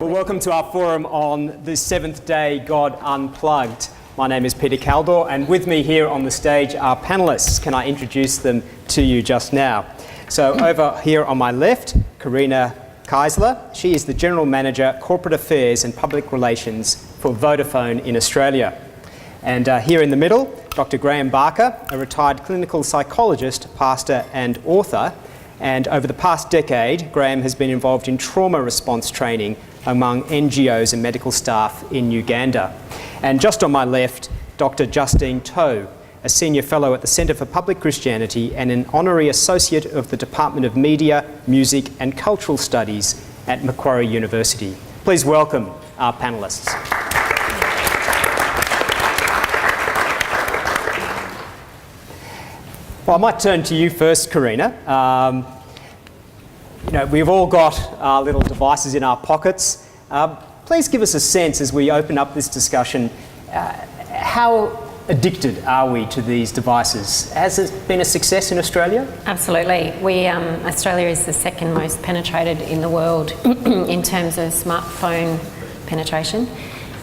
Well, welcome to our forum on the seventh day, God Unplugged. My name is Peter Caldor, and with me here on the stage are panellists. Can I introduce them to you just now? So over here on my left, Karina Keisler. She is the General Manager, Corporate Affairs and Public Relations for Vodafone in Australia. And here in the middle, Dr. Graham Barker, a retired clinical psychologist, pastor and author. And over the past decade, Graham has been involved in trauma response training among NGOs and medical staff in Uganda. And just on my left, Dr. Justine To, a senior fellow at the Centre for Public Christianity and an honorary associate of the Department of Media, Music and Cultural Studies at Macquarie University. Please welcome our panellists. Well, I might turn to you first, Karina. We've all got our little devices in our pockets. Please give us a sense as we open up this discussion, how addicted are we to these devices? Has it been a success in Australia? Absolutely. Australia is the second most penetrated in the world in terms of smartphone penetration.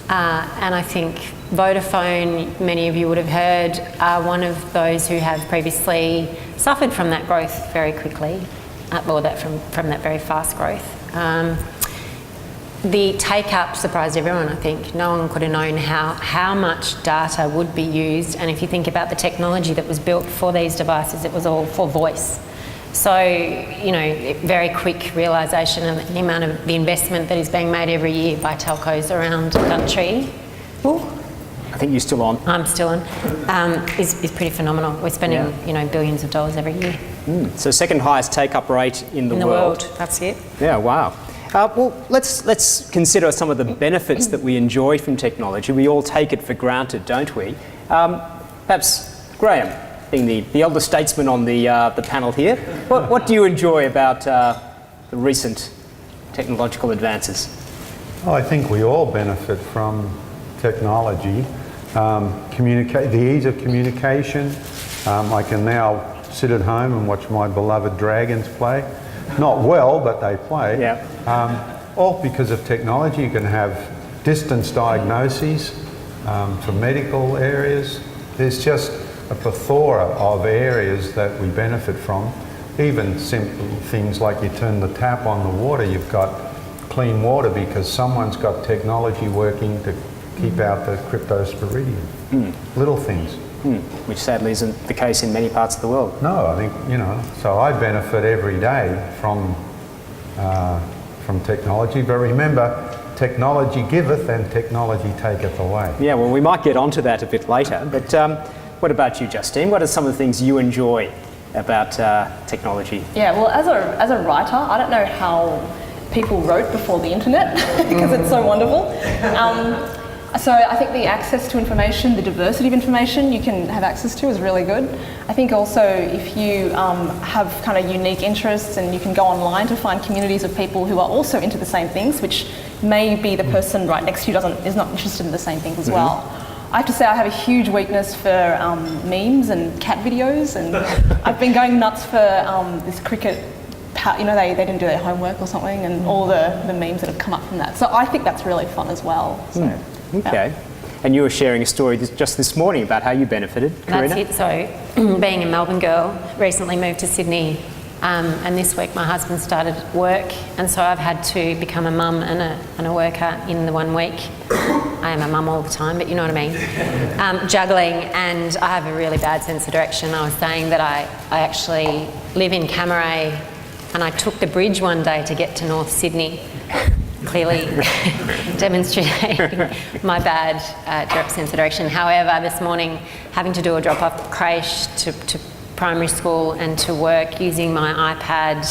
And I think Vodafone, many of you would have heard, are one of those who have previously suffered from that growth very quickly, or from that very fast growth. The take-up surprised everyone, I think. No one could have known how much data would be used, and if you think about the technology that was built for these devices, it was all for voice. So, very quick realisation of the amount of the investment that is being made every year by telcos around the country. Ooh. I think you're still on. I'm still on. Is pretty phenomenal. We're spending, billions of dollars every year. So second highest take-up rate in the world. That's it. Yeah, wow. Well, let's consider some of the benefits that we enjoy from technology. We all take it for granted, don't we? Perhaps Graham, being the elder statesman on the panel here, what do you enjoy about the recent technological advances? Well, I think we all benefit from technology. The ease of communication. I can now sit at home and watch my beloved Dragons play. Not well, but they play. Yeah. All because of technology. You can have distance diagnoses for medical areas. There's just a plethora of areas that we benefit from. Even simple things like you turn the tap on the water, you've got clean water because someone's got technology working to keep out the cryptosporidium. Little things. Which sadly isn't the case in many parts of the world. No, I think, so I benefit every day from technology, but remember, technology giveth and technology taketh away. Yeah, well, we might get onto that a bit later, but what about you, Justine? What are some of the things you enjoy about technology? Yeah, well, as a writer, I don't know how people wrote before the internet because it's so wonderful. So I think the access to information, the diversity of information you can have access to is really good. I think also if you have kind of unique interests and you can go online to find communities of people who are also into the same things, which may be the person right next to you is not interested in the same things as well. I have to say I have a huge weakness for memes and cat videos, and I've been going nuts for this cricket. They didn't do their homework or something, and all the memes that have come up from that. So I think that's really fun as well. So. Okay. Yeah. And you were sharing a story just this morning about how you benefited, Karina. That's it. So, being a Melbourne girl, recently moved to Sydney, and this week my husband started work, and so I've had to become a mum and a worker in the 1 week. I am a mum all the time, but you know what I mean. Juggling, and I have a really bad sense of direction. I was saying that I actually live in Camaray, and I took the bridge one day to get to North Sydney. Clearly demonstrating my bad direct sense of direction. However, this morning, having to do a drop-off creche to primary school and to work using my iPad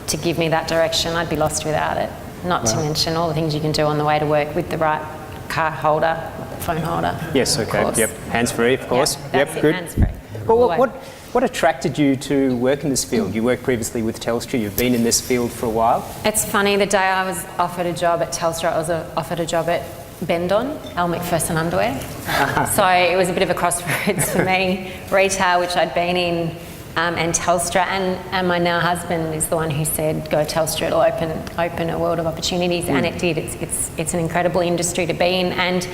to give me that direction, I'd be lost without it. Not to mention all the things you can do on the way to work with the right car holder, phone holder. Yes, okay. Yep. Hands-free, of course. Yep, good. Hands-free. Well, what attracted you to work in this field? You worked previously with Telstra. You've been in this field for a while. It's funny, the day I was offered a job at Telstra, I was offered a job at Bendon, Al McPherson Underwear. So it was a bit of a crossroads for me. Retail, which I'd been in and Telstra, and my now husband is the one who said, go Telstra, it'll open a world of opportunities, and it did. It's an incredible industry to be in, and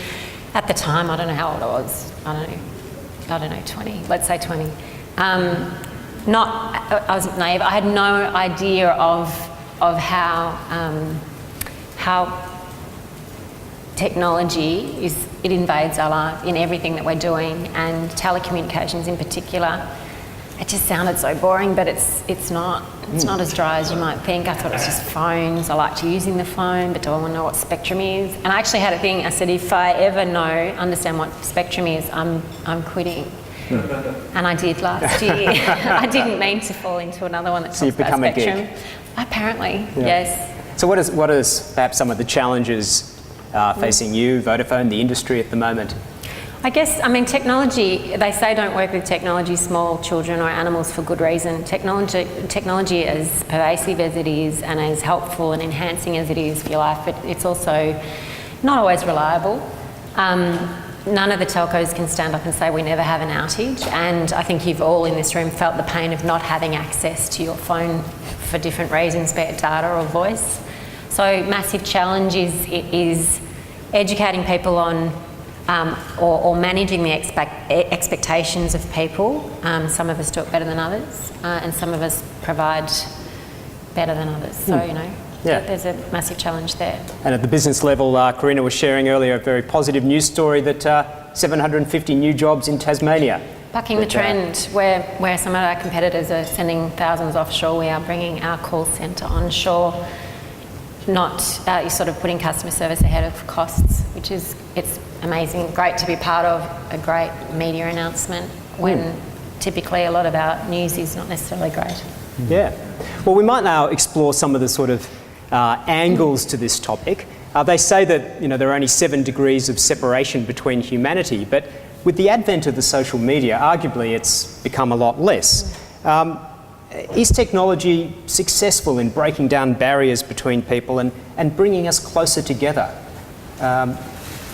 at the time, I don't know how old I was, I don't know, 20, let's say 20. I was naive, I had no idea of how technology it invades our life in everything that we're doing, and telecommunications in particular. It just sounded so boring, but it's not. It's not as dry as you might think. I thought it was just phones. I liked using the phone, but do I want to know what spectrum is? And I actually had a thing. I said, if I ever understand what spectrum is, I'm quitting. And I did last year. I didn't mean to fall into another one that talks about spectrum. A geek. Apparently, yes. So what is perhaps some of the challenges facing you, Vodafone, the industry at the moment? I guess, technology, they say don't work with technology, small children or animals, for good reason. Technology, as pervasive as it is and as helpful and enhancing as it is for your life, but it's also not always reliable. None of the telcos can stand up and say we never have an outage, and I think you've all in this room felt the pain of not having access to your phone for different reasons, be it data or voice. So massive challenge is educating people on or managing the expectations of people. Some of us do it better than others, and some of us provide better than others. So, there's a massive challenge there. And at the business level, Karina was sharing earlier a very positive news story that 750 new jobs in Tasmania. Bucking the trend, where some of our competitors are sending thousands offshore, we are bringing our call centre onshore. Not you're sort of putting customer service ahead of costs, which is it's amazing. Great to be part of a great media announcement when typically a lot of our news is not necessarily great. Yeah. Well, we might now explore some of the sort of angles to this topic. They say that there are only 7 degrees of separation between humanity, but with the advent of the social media, arguably it's become a lot less. Is technology successful in breaking down barriers between people and bringing us closer together?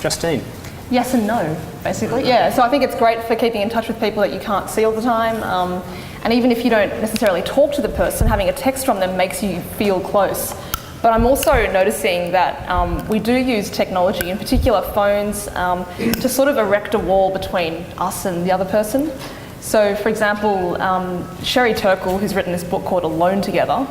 Justine? Yes and no, basically. Yeah, so I think it's great for keeping in touch with people that you can't see all the time. And even if you don't necessarily talk to the person, having a text from them makes you feel close. But I'm also noticing that we do use technology, in particular phones, to sort of erect a wall between us and the other person. So, for example, Sherry Turkle, who's written this book called Alone Together,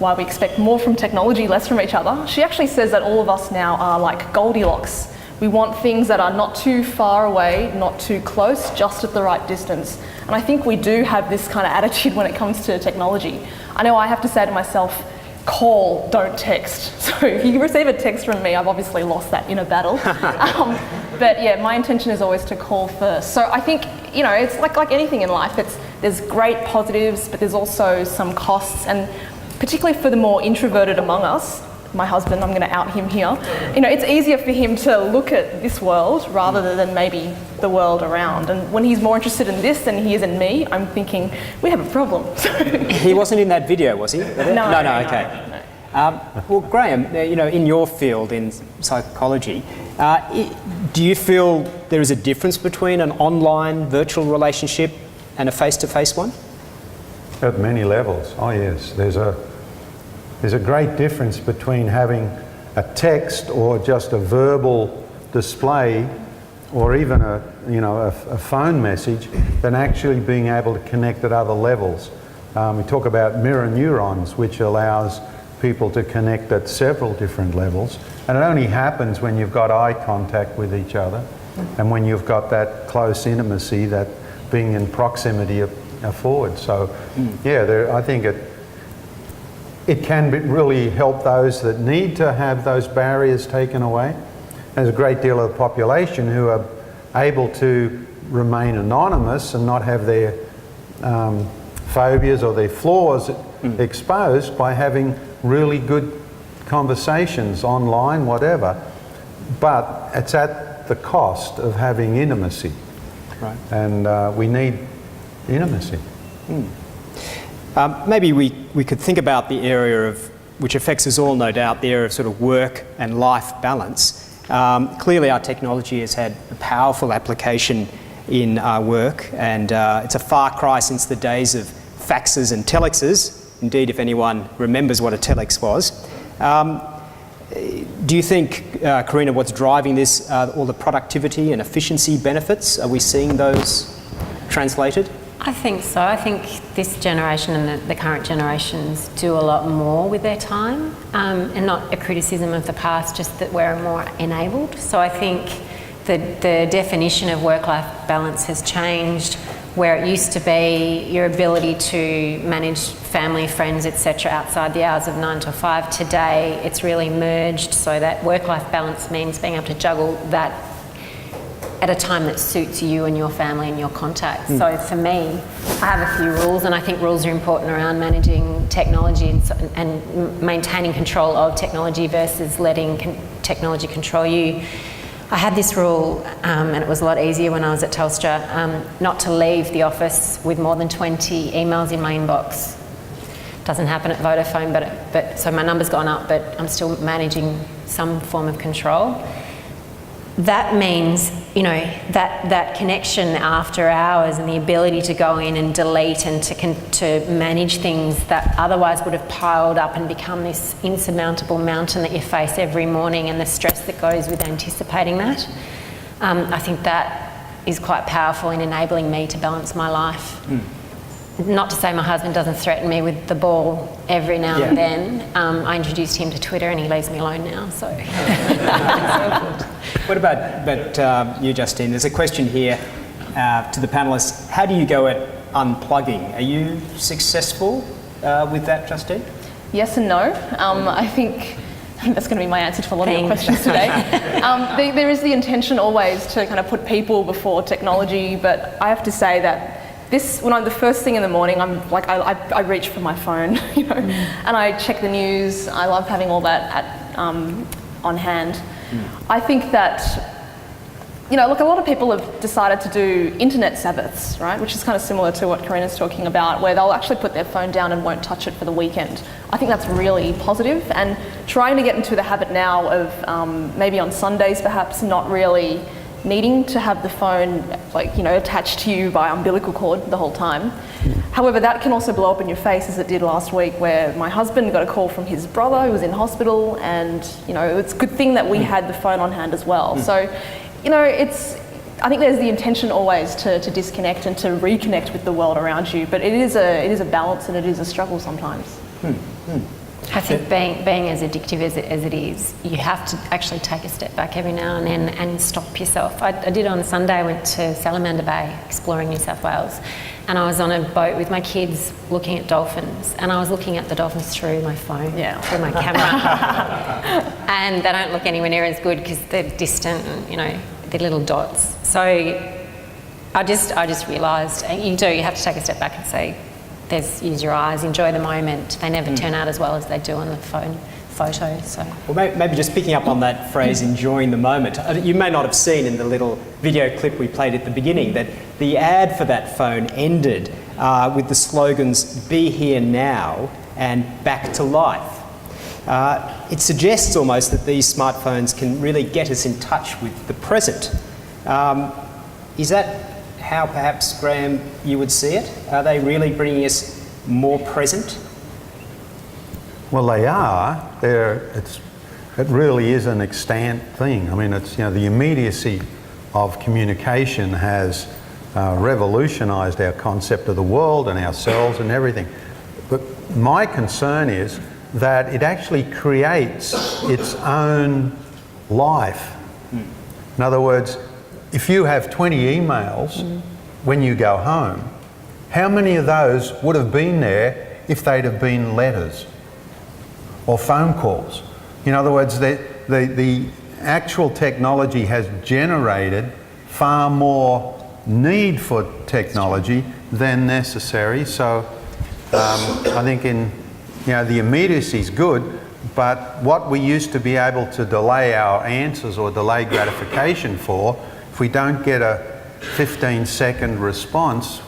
Why We Expect More from Technology, Less from Each Other, she actually says that all of us now are like Goldilocks. We want things that are not too far away, not too close, just at the right distance. And I think we do have this kind of attitude when it comes to technology. I know I have to say to myself, call, don't text. So if you receive a text from me, I've obviously lost that in a battle. But yeah, my intention is always to call first. So I think, it's like anything in life. There's great positives, but there's also some costs. And particularly for the more introverted among us, my husband, I'm going to out him here, it's easier for him to look at this world rather than maybe the world around. And when he's more interested in this than he is in me, I'm thinking, we have a problem. He wasn't in that video, was he? No, okay. No. Well, Graham, in your field, in psychology, do you feel there is a difference between an online virtual relationship and a face-to-face one? At many levels, oh yes. There's a great difference between having a text or just a verbal display or even a phone message than actually being able to connect at other levels. We talk about mirror neurons, which allows people to connect at several different levels, and it only happens when you've got eye contact with each other and when you've got that close intimacy that being in proximity affords. So I think it can really help those that need to have those barriers taken away. There's a great deal of the population who are able to remain anonymous and not have their phobias or their flaws exposed by having really good conversations online, whatever. But it's at the cost of having intimacy. Right. And we need intimacy. Maybe we could think about the area of, which affects us all no doubt, the area of sort of work and life balance. Clearly our technology has had a powerful application in our work, and it's a far cry since the days of faxes and telexes. Indeed, if anyone remembers what a telex was. Do you think, Karina, what's driving this, all the productivity and efficiency benefits, are we seeing those translated? I think so. I think this generation and the current generations do a lot more with their time, and not a criticism of the past, just that we're more enabled. So I think the definition of work-life balance has changed, where it used to be your ability to manage family, friends, etc. outside the hours of 9 to 5. Today, it's really merged, so that work-life balance means being able to juggle that at a time that suits you and your family and your contacts. So for me, I have a few rules, and I think rules are important around managing technology and maintaining control of technology versus letting technology control you. I had this rule, and it was a lot easier when I was at Telstra, not to leave the office with more than 20 emails in my inbox. Doesn't happen at Vodafone, but so my number's gone up, but I'm still managing some form of control. That means, you know, that connection after hours and the ability to go in and delete and to manage things that otherwise would have piled up and become this insurmountable mountain that you face every morning, and the stress that goes with anticipating that. I think that is quite powerful in enabling me to balance my life. Not to say my husband doesn't threaten me with the ball every now and then. I introduced him to Twitter and he leaves me alone now, so. What about you, Justine? There's a question here to the panellists. How do you go at unplugging? Are you successful with that, Justine? Yes and no. I think that's going to be my answer to a lot of your questions today. There is the intention always to kind of put people before technology, but I have to say that when I'm the first thing in the morning, I'm like, I reach for my phone, you know, and I check the news. I love having all that on hand. I think that, you know, look, a lot of people have decided to do internet Sabbaths, right, which is kind of similar to what Karina's talking about, where they'll actually put their phone down and won't touch it for the weekend. I think that's really positive, and trying to get into the habit now of maybe on Sundays perhaps not really needing to have the phone, like, you know, attached to you by umbilical cord the whole time. However, that can also blow up in your face, as it did last week, where my husband got a call from his brother who was in hospital, and, you know, it's a good thing that we had the phone on hand as well. So, you know, I think there's the intention always to disconnect and to reconnect with the world around you, but it is a balance, and it is a struggle sometimes. I think being as addictive as it is, you have to actually take a step back every now and then and stop yourself. I did on Sunday. I went to Salamander Bay, exploring New South Wales, and I was on a boat with my kids looking at dolphins, and I was looking at the dolphins through my phone, through my camera. And they don't look anywhere near as good because they're distant and, you know, they're little dots. So I just realised you have to take a step back and say, use your eyes, enjoy the moment. They never turn out as well as they do on the phone photo. So, well, maybe just picking up on that phrase, enjoying the moment. You may not have seen in the little video clip we played at the beginning that the ad for that phone ended with the slogans "Be here now" and "Back to life." It suggests almost that these smartphones can really get us in touch with the present. Is that how perhaps, Graham, you would see it? Are they really bringing us more present? Well, they are. It really is an extant thing. I mean, it's, you know, the immediacy of communication has revolutionised our concept of the world and ourselves and everything. But my concern is that it actually creates its own life. In other words, if you have 20 emails when you go home, how many of those would have been there if they'd have been letters or phone calls? In other words, the actual technology has generated far more need for technology than necessary. So I think the immediacy is good, but what we used to be able to delay our answers or delay gratification for, if we don't get a 15-second response,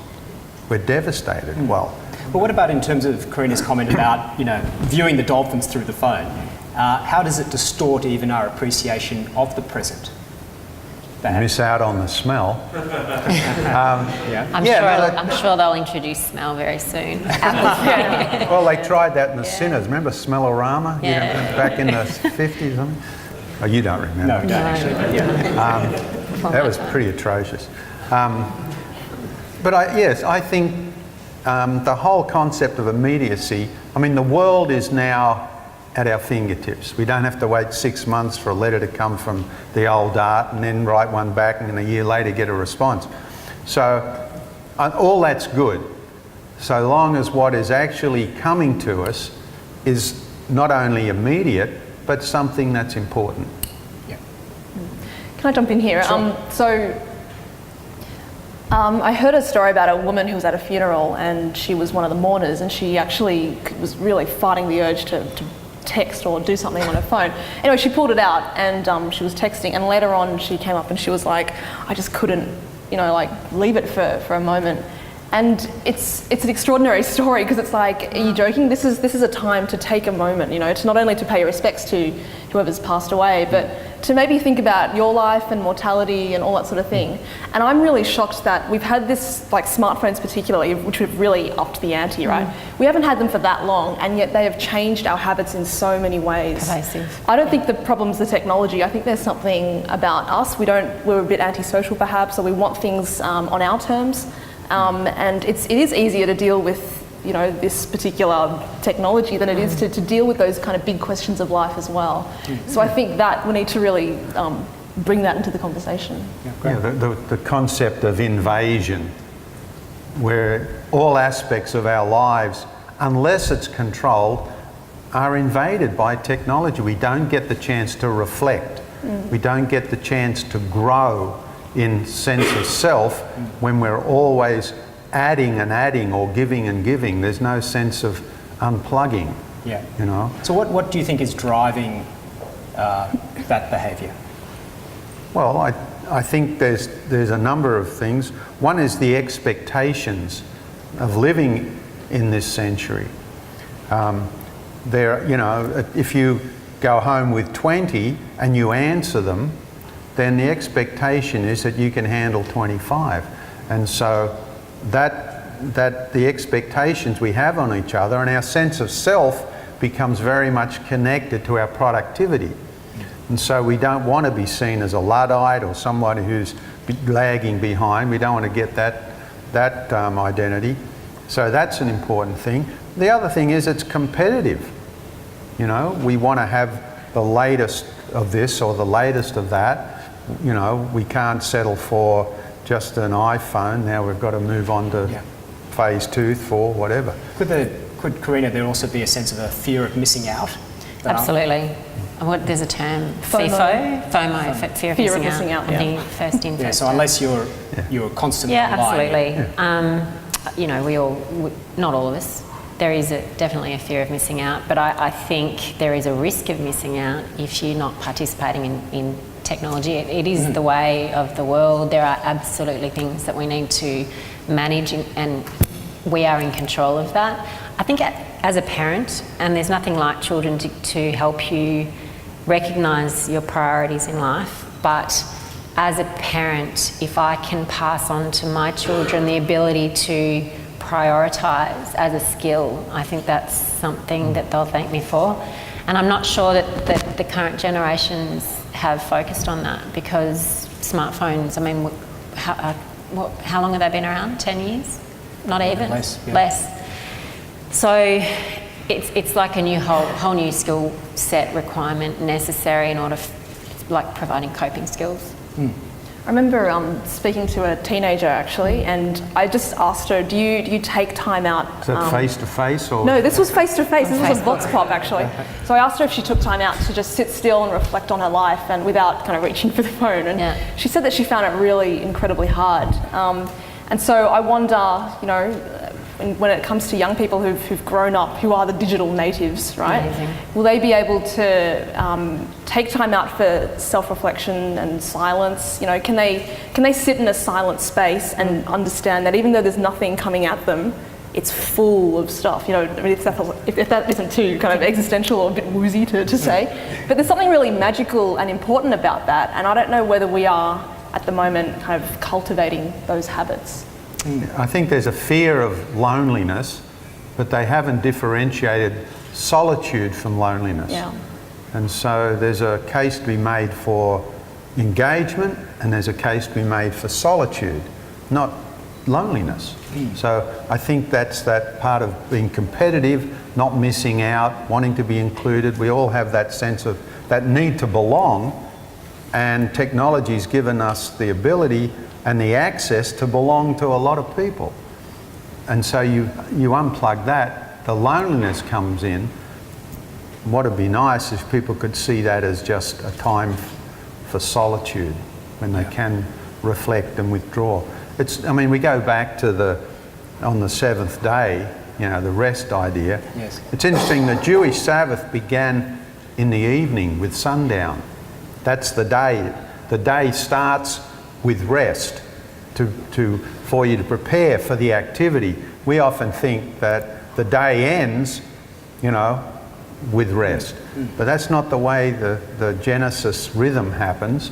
we're devastated. Well, but what about in terms of Karina's comment about, you know, viewing the dolphins through the phone? How does it distort even our appreciation of the present? miss out on the smell. I'm sure they'll introduce smell very soon. Well, they tried that in the Sinners. Remember Smellorama? Yeah. Back in the 50s or something? Oh, you don't remember. No, we don't actually. Yeah. That was pretty atrocious. But I think the whole concept of immediacy, I mean, the world is now at our fingertips. We don't have to wait 6 months for a letter to come from the old art and then write one back and a year later get a response. So all that's good, so long as what is actually coming to us is not only immediate, but something that's important. Yeah. Can I jump in here? Sure. I heard a story about a woman who was at a funeral, and she was one of the mourners, and she actually was really fighting the urge to text or do something on her phone. Anyway, she pulled it out, and she was texting, and later on she came up and she was like, I just couldn't, leave it for a moment. And it's an extraordinary story, because it's like, are you joking? This is a time to take a moment, to not only to pay your respects to whoever's passed away, but to maybe think about your life and mortality and all that sort of thing. And I'm really shocked that we've had this, like smartphones particularly, which have really upped the ante, right? We haven't had them for that long, and yet they have changed our habits in so many ways. Pervasive. I don't think the problem's the technology. I think there's something about us. We're a bit antisocial perhaps, or we want things on our terms. And it is easier to deal with this particular technology than it is to deal with those kind of big questions of life as well. So I think that we need to really bring that into the conversation. The concept of invasion, where all aspects of our lives, unless it's controlled, are invaded by technology. We don't get the chance to reflect. We don't get the chance to grow in sense of self when we're always adding and adding, or giving and giving. There's no sense of unplugging. Yeah. So what do you think is driving that behaviour? Well, I think there's a number of things. One is the expectations of living in this century. If you go home with 20 and you answer them, then the expectation is that you can handle 25. And so that the expectations we have on each other, and our sense of self becomes very much connected to our productivity. And so we don't want to be seen as a Luddite or somebody who's lagging behind. We don't want to get that identity. So that's an important thing. The other thing is it's competitive. We want to have the latest of this or the latest of that. We can't settle for just an iPhone. Now we've got to move on to phase 2, 4, whatever. Could Karina, there also be a sense of a fear of missing out? Absolutely. There's a term, FOMO, fear of missing out. Yeah. I think first in, first So out. unless you're constantly absolutely. online. We not all of us. There is definitely a fear of missing out, but I think there is a risk of missing out if you're not participating in technology. It is the way of the world. There are absolutely things that we need to manage, and we are in control of that. I think as a parent, and there's nothing like children to help you recognise your priorities in life, but as a parent, if I can pass on to my children the ability to prioritise as a skill, I think that's something that they'll thank me for. And I'm not sure that the current generations have focused on that, because smartphones, I mean, how long have they been around? 10 years? Not even? Less. So it's like a whole new skill set requirement necessary in order like providing coping skills. I remember speaking to a teenager actually, and I just asked her, do you take time out? Is that face to face or? No, this was face to face. This was a vox pop actually. So I asked her if she took time out to just sit still and reflect on her life, and without kind of reaching for the phone. And she said that she found it really incredibly hard. And so I wonder, when it comes to young people who've grown up, who are the digital natives, right? Amazing. Will they be able to take time out for self-reflection and silence? Can they sit in a silent space and understand that even though there's nothing coming at them, it's full of stuff. If that isn't too kind of existential or a bit woozy to say, but there's something really magical and important about that. And I don't know whether we are at the moment kind of cultivating those habits. I think there's a fear of loneliness, but they haven't differentiated solitude from loneliness. Yeah. And so there's a case to be made for engagement, and there's a case to be made for solitude, not loneliness. So I think that's that part of being competitive, not missing out, wanting to be included. We all have that sense of that need to belong, and technology's given us the ability and the access to belong to a lot of people. And so you unplug that, the loneliness comes in. What would be nice if people could see that as just a time for solitude, when they can reflect and withdraw. We go back to on the seventh day, the rest idea. Yes. It's interesting, the Jewish Sabbath began in the evening with sundown. That's the day. The day starts with rest for you to prepare for the activity. We often think that the day ends, with rest. But that's not the way the Genesis rhythm happens.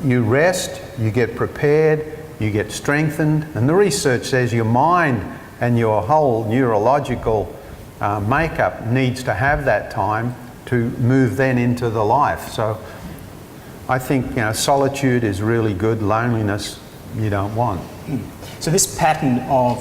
You rest, you get prepared, you get strengthened, and the research says your mind and your whole neurological makeup needs to have that time to move then into the life. So I think solitude is really good. Loneliness you don't want. So this pattern of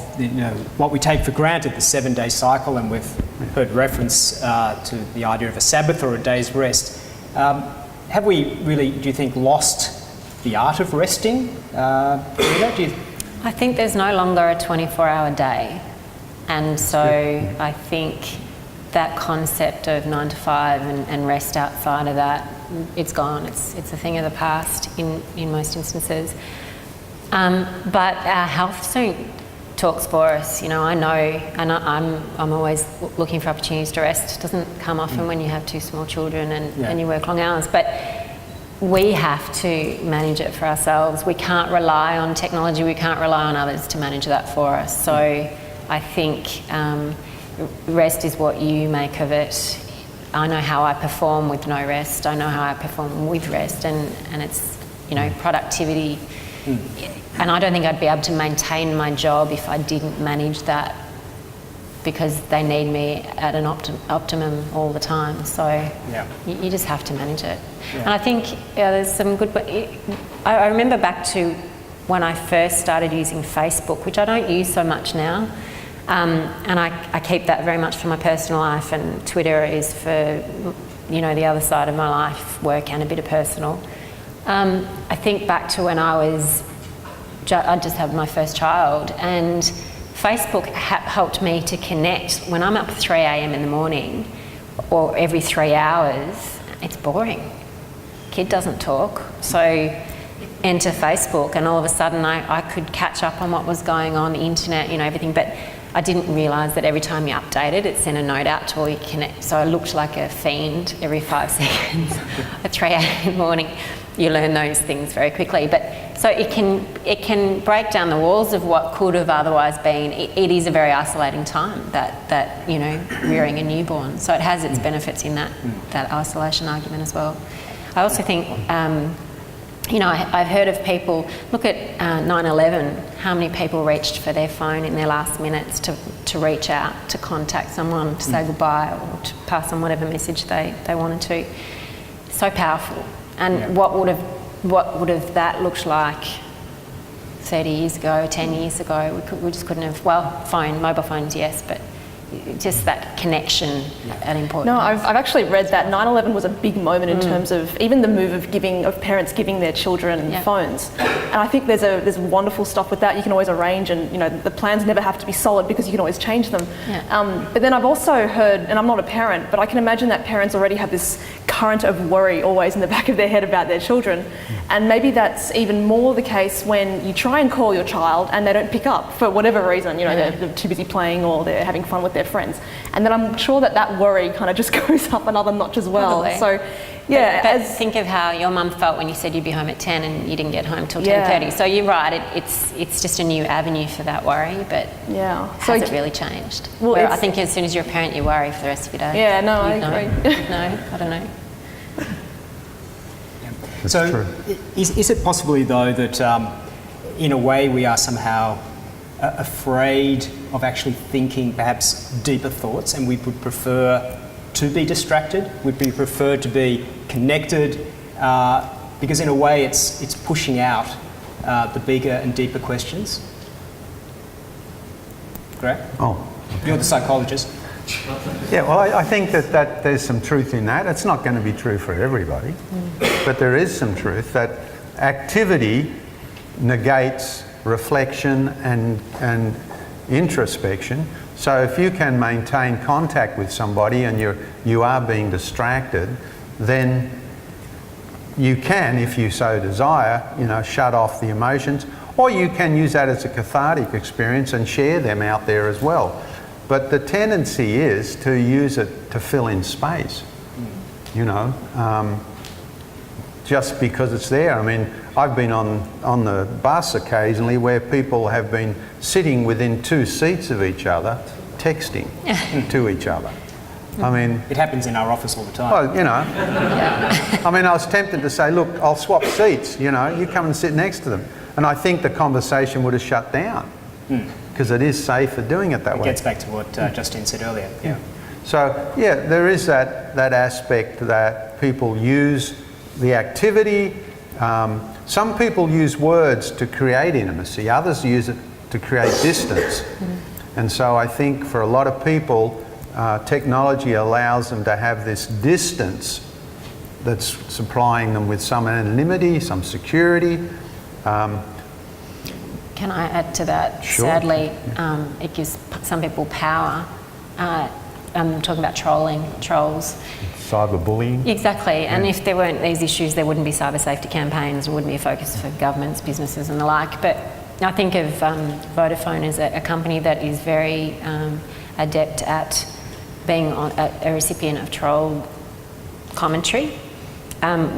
what we take for granted, the 7-day cycle, and we've heard reference to the idea of a Sabbath or a day's rest. Have we really, do you think, lost the art of resting? I think there's no longer a 24-hour day, and so I think that concept of 9 to 5 and rest outside of that, it's gone. It's a thing of the past in most instances. But our health soon talks for us. I know, and I'm always looking for opportunities to rest. It doesn't come often when you have 2 small children and you work long hours, but we have to manage it for ourselves. We can't rely on technology, we can't rely on others to manage that for us. So I think rest is what you make of it. I know how I perform with no rest, I know how I perform with rest, and it's, productivity. And I don't think I'd be able to maintain my job if I didn't manage that, because they need me at an optimum all the time. So you just have to manage it. Yeah. And I think there's some good... I remember back to when I first started using Facebook, which I don't use so much now. And I keep that very much for my personal life, and Twitter is for, the other side of my life, work and a bit of personal. I think back to when I just had my first child, and Facebook helped me to connect. When I'm up at 3 a.m. in the morning, or every 3 hours, it's boring. Kid doesn't talk, so enter Facebook, and all of a sudden I could catch up on what was going on, the internet, everything, but I didn't realise that every time you updated, it sent a note out to all your connect. So I looked like a fiend every 5 seconds at 3 a.m. in the morning. You learn those things very quickly, but so it can break down the walls of what could have otherwise been. It is a very isolating time, that rearing a newborn. So it has its benefits in that isolation argument as well. I also think, I've heard of people, look at 9/11, how many people reached for their phone in their last minutes to reach out, to contact someone, to say goodbye, or to pass on whatever message they wanted to. So powerful. And what would have that looked like 30 years ago, 10 years ago? We just couldn't have, mobile phones, yes, but just that connection and important. No, I've actually read that 9/11 was a big moment in terms of even the move of parents giving their children phones. And I think there's wonderful stuff with that. You can always arrange, and the plans never have to be solid because you can always change them. Yeah. But then I've also heard, and I'm not a parent, but I can imagine that parents already have this current of worry always in the back of their head about their children. And maybe that's even more the case when you try and call your child and they don't pick up for whatever reason. They're too busy playing, or they're having fun with their friends. And then I'm sure that worry kind of just goes up another notch as well. Probably. So, yeah. But think of how your mum felt when you said you'd be home at 10 and you didn't get home till 10:30. So you're right, it's just a new avenue for that worry, but has it really changed? Well, I think as soon as you're a parent, you worry for the rest of your day. Yeah, no, I agree. No, I don't know. That's So true. is it possibly, though, that in a way we are somehow afraid of actually thinking perhaps deeper thoughts, and we would prefer to be distracted? Would we prefer to be connected? Because in a way it's pushing out the bigger and deeper questions. Greg? Oh. You're the psychologist. Yeah, well, I think that there's some truth in that. It's not going to be true for everybody, but there is some truth that activity negates reflection and introspection. So if you can maintain contact with somebody and you are being distracted, then you can, if you so desire, shut off the emotions, or you can use that as a cathartic experience and share them out there as well. But the tendency is to use it to fill in space, just because it's there. I mean, I've been on the bus occasionally where people have been sitting within 2 seats of each other, texting to each other. I mean, It happens in our office all the time. well, I mean, I was tempted to say, look, I'll swap seats, you come and sit next to them. And I think the conversation would have shut down because it is safer doing it that way. It gets back to what Justine said earlier. Yeah. So, yeah, there is that aspect that people use the activity. Some people use words to create intimacy, others use it to create distance. And so I think for a lot of people, technology allows them to have this distance that's supplying them with some anonymity, some security. Can I add to that? Sure. Sadly, it gives some people power. I'm talking about trolls. Cyberbullying. Exactly, and if there weren't these issues, there wouldn't be cyber safety campaigns, there wouldn't be a focus for governments, businesses and the like. But I think of Vodafone as a company that is very adept at being a recipient of troll commentary.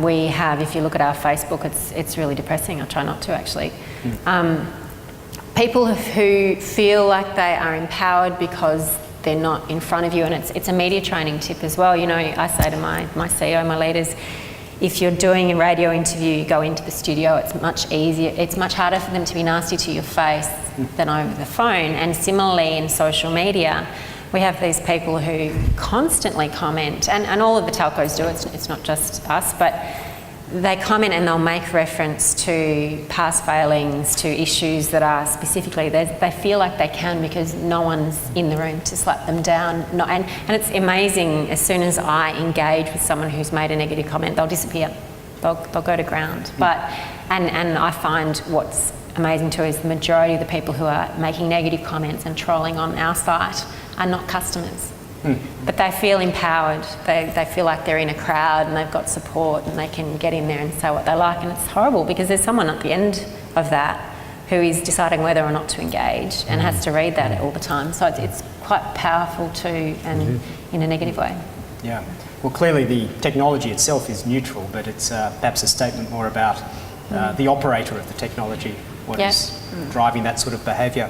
We have, if you look at our Facebook, it's really depressing. I try not to actually. People who feel like they are empowered because they're not in front of you, and it's a media training tip as well. I say to my CEO, my leaders, if you're doing a radio interview, you go into the studio, it's much easier, it's much harder for them to be nasty to your face than over the phone. And similarly in social media, we have these people who constantly comment, and all of the telcos do it, it's not just us, but they comment and they'll make reference to past failings, to issues that are specifically, they feel like they can because no one's in the room to slap them down. And it's amazing, as soon as I engage with someone who's made a negative comment, they'll disappear. They'll go to ground. And I find what's amazing too is the majority of the people who are making negative comments and trolling on our site are not customers. But they feel empowered. They feel like they're in a crowd and they've got support and they can get in there and say what they like. And it's horrible because there's someone at the end of that who is deciding whether or not to engage and has to read that all the time. So it's quite powerful too, and in a negative way. Yeah. Well, clearly the technology itself is neutral, but it's perhaps a statement more about the operator of the technology, what is driving that sort of behaviour.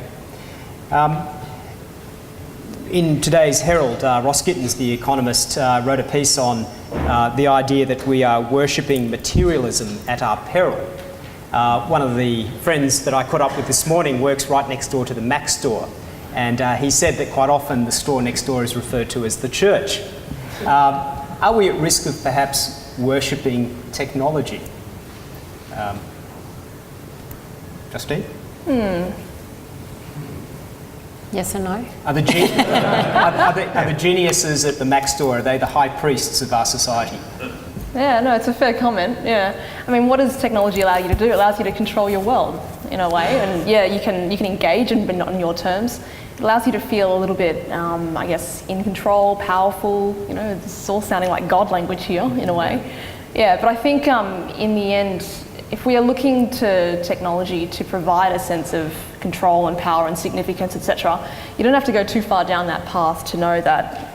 In today's Herald, Ross Gittins, the economist, wrote a piece on the idea that we are worshipping materialism at our peril. One of the friends that I caught up with this morning works right next door to the Mac store, and he said that quite often the store next door is referred to as the church. Are we at risk of perhaps worshipping technology? Justine? Yes or no? Are the geniuses at the Mac store, are they the high priests of our society? Yeah, no, it's a fair comment. Yeah, I mean, what does technology allow you to do? It allows you to control your world in a way, and yeah, you can engage, but not on your terms. It allows you to feel a little bit, I guess, in control, powerful. It's all sounding like God language here in a way. Yeah, but I think in the end, if we are looking to technology to provide a sense of control and power and significance, etc., you don't have to go too far down that path to know that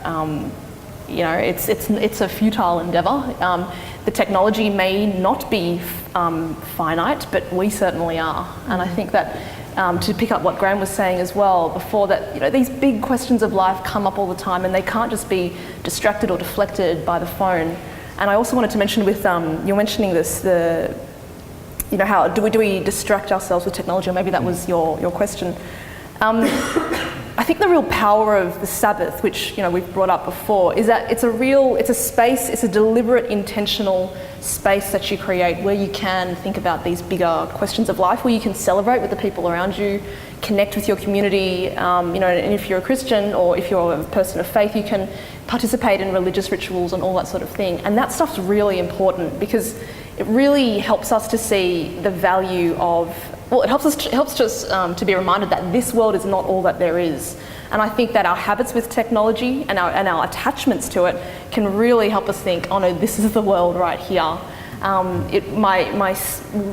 it's a futile endeavour. The technology may not be finite, but we certainly are. And I think that to pick up what Graham was saying as well before, that these big questions of life come up all the time, and they can't just be distracted or deflected by the phone. And I also wanted to mention with, you're mentioning this, how do we distract ourselves with technology, or maybe that was your question. I think the real power of the Sabbath, which we've brought up before, is that it's a space, it's a deliberate, intentional space that you create where you can think about these bigger questions of life, where you can celebrate with the people around you, connect with your community, and if you're a Christian or if you're a person of faith, you can participate in religious rituals and all that sort of thing. And that stuff's really important because it really helps us to see the value of, it helps us to be reminded that this world is not all that there is. And I think that our habits with technology and our attachments to it can really help us think, oh no, this is the world right here.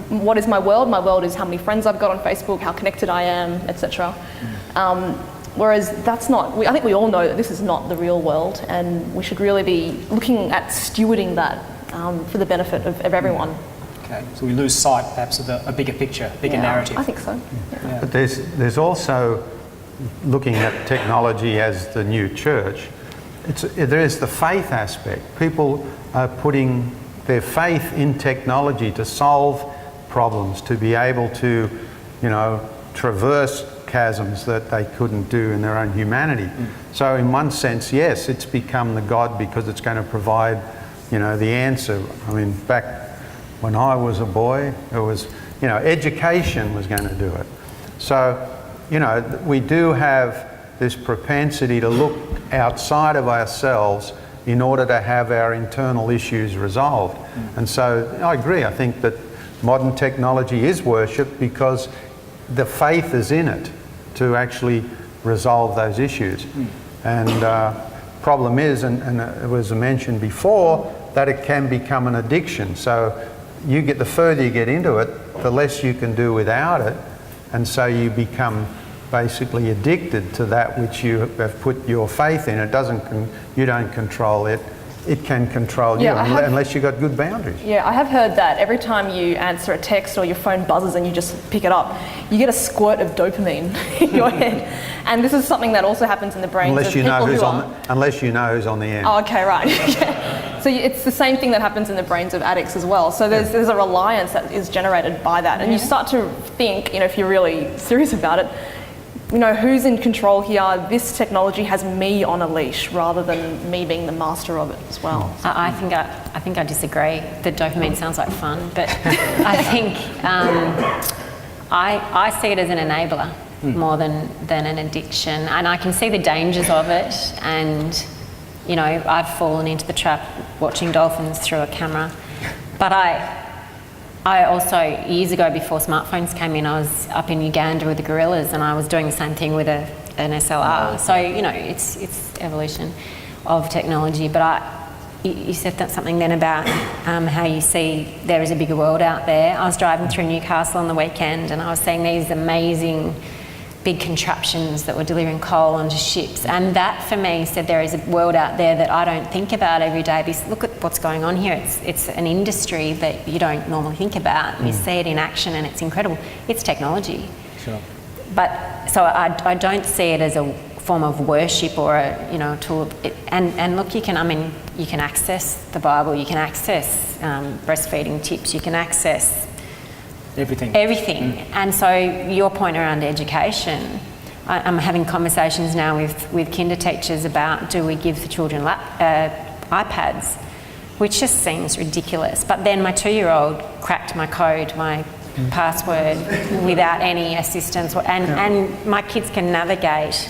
What is my world? My world is how many friends I've got on Facebook, how connected I am, etc. Whereas that's not, I think we all know that this is not the real world, and we should really be looking at stewarding that for the benefit of everyone. Okay, so we lose sight perhaps of a bigger picture, bigger narrative. I think so. Yeah. But there's also looking at technology as the new church. There is the faith aspect. People are putting their faith in technology to solve problems, to be able to, traverse chasms that they couldn't do in their own humanity. So in one sense, yes, it's become the God because it's going to provide, the answer. I mean, back when I was a boy, it was, education was going to do it. So, we do have this propensity to look outside of ourselves in order to have our internal issues resolved. And so I agree, I think that modern technology is worship because the faith is in it to actually resolve those issues. And problem is, and it was mentioned before, that it can become an addiction. So the further you get into it, the less you can do without it. And so you become basically addicted to that which you have put your faith in. You don't control it. It can control you unless you've got good boundaries. Yeah, I have heard that every time you answer a text or your phone buzzes and you just pick it up, you get a squirt of dopamine in your head. And this is something that also happens in the brains of people unless you know who's on the end. Oh, okay, right. Yeah. So it's the same thing that happens in the brains of addicts as well. So there's a reliance that is generated by that. And you start to think, if you're really serious about it, who's in control here? This technology has me on a leash rather than me being the master of it as well. I think I disagree. The dopamine sounds like fun, but I think I see it as an enabler more than an addiction, and I can see the dangers of it. And I've fallen into the trap watching dolphins through a camera, but I also, years ago before smartphones came in, I was up in Uganda with the gorillas and I was doing the same thing with an SLR. So, it's evolution of technology. But you said that something then about how you see there is a bigger world out there. I was driving through Newcastle on the weekend and I was seeing these amazing big contraptions that were delivering coal onto ships, and that for me said there is a world out there that I don't think about every day. Because look at what's going on here. It's an industry that you don't normally think about. You see it in action and it's incredible. It's technology. Sure. But so I don't see it as a form of worship or a tool of it. And look, you can access the Bible, you can access breastfeeding tips, you can access everything. And so your point around education, I'm having conversations now with kinder teachers about, do we give the children iPads, which just seems ridiculous. But then my 2-year-old cracked my code, my password, without any assistance, and my kids can navigate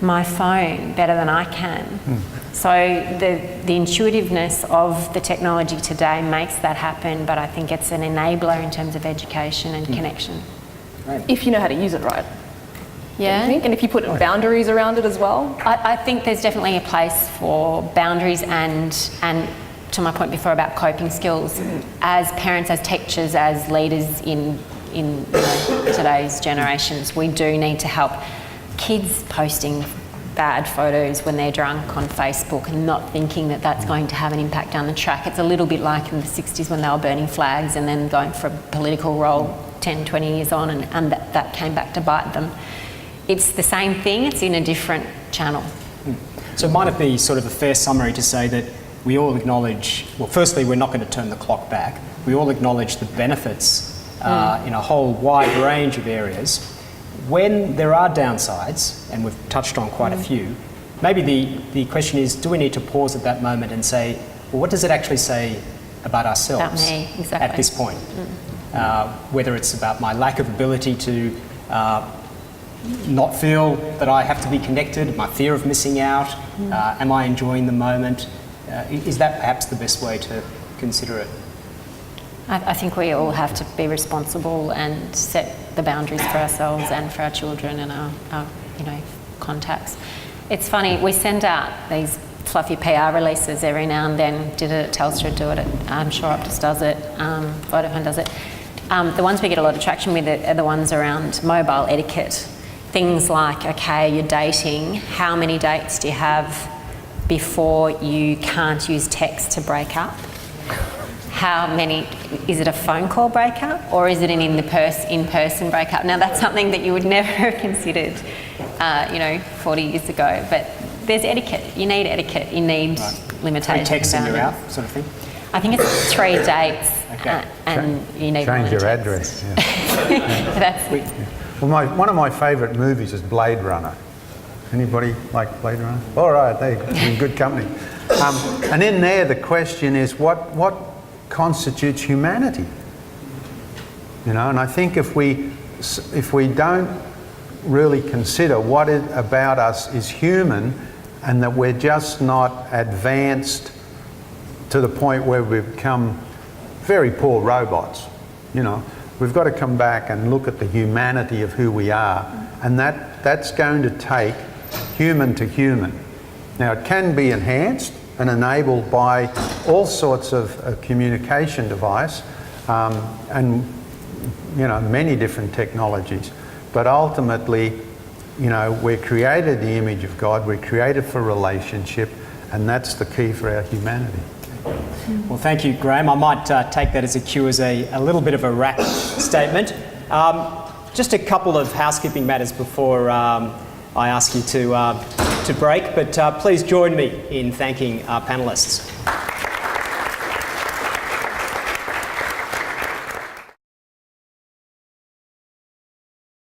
my phone better than I can. So the intuitiveness of the technology today makes that happen, but I think it's an enabler in terms of education and connection. Right. If you know how to use it right. Yeah. And if you put boundaries around it as well. I think there's definitely a place for boundaries and to my point before about coping skills. As parents, as teachers, as leaders in today's generations, we do need to help kids posting bad photos when they're drunk on Facebook and not thinking that that's going to have an impact down the track. It's a little bit like in the 60s when they were burning flags and then going for a political role 10, 20 years on, and that came back to bite them. It's the same thing, it's in a different channel. So might it be sort of a fair summary to say that we all acknowledge, well, firstly, we're not going to turn the clock back. We all acknowledge the benefits in a whole wide range of areas. When there are downsides, and we've touched on quite a few, maybe the question is, do we need to pause at that moment and say, well, what does it actually say about ourselves About me, exactly. at this point? Whether it's about my lack of ability to not feel that I have to be connected, my fear of missing out, am I enjoying the moment? Is that perhaps the best way to consider it? I think we all have to be responsible and set the boundaries for ourselves and for our children and our contacts. It's funny, we send out these fluffy PR releases every now and then. Did it at Telstra, do it at, I'm sure Optus does it, Vodafone does it. The ones we get a lot of traction with are the ones around mobile etiquette. Things like, okay, you're dating, how many dates do you have before you can't use text to break up? How many, is it a phone call breakup or is it an in-person breakup? Now that's something that you would never have considered, 40 years ago, but there's etiquette. You need etiquette, you need limitations. 3 texts and you're out, sort of thing? I think it's 3 dates and you need Change your text. address. Yeah. Well, one of my favourite movies is Blade Runner. Anybody like Blade Runner? All right, they're in good company. And in there, the question is, what constitutes humanity? And I think if we don't really consider what about us is human, and that we're just not advanced to the point where we've become very poor robots, we've got to come back and look at the humanity of who we are, and that's going to take human to human. Now, it can be enhanced and enabled by all sorts of communication device and many different technologies, but ultimately, we're created in the image of God, we're created for relationship, and that's the key for our humanity. Well, thank you, Graham. I might take that as a cue as a little bit of a wrap statement. Just a couple of housekeeping matters before I ask you to break, but please join me in thanking our panellists.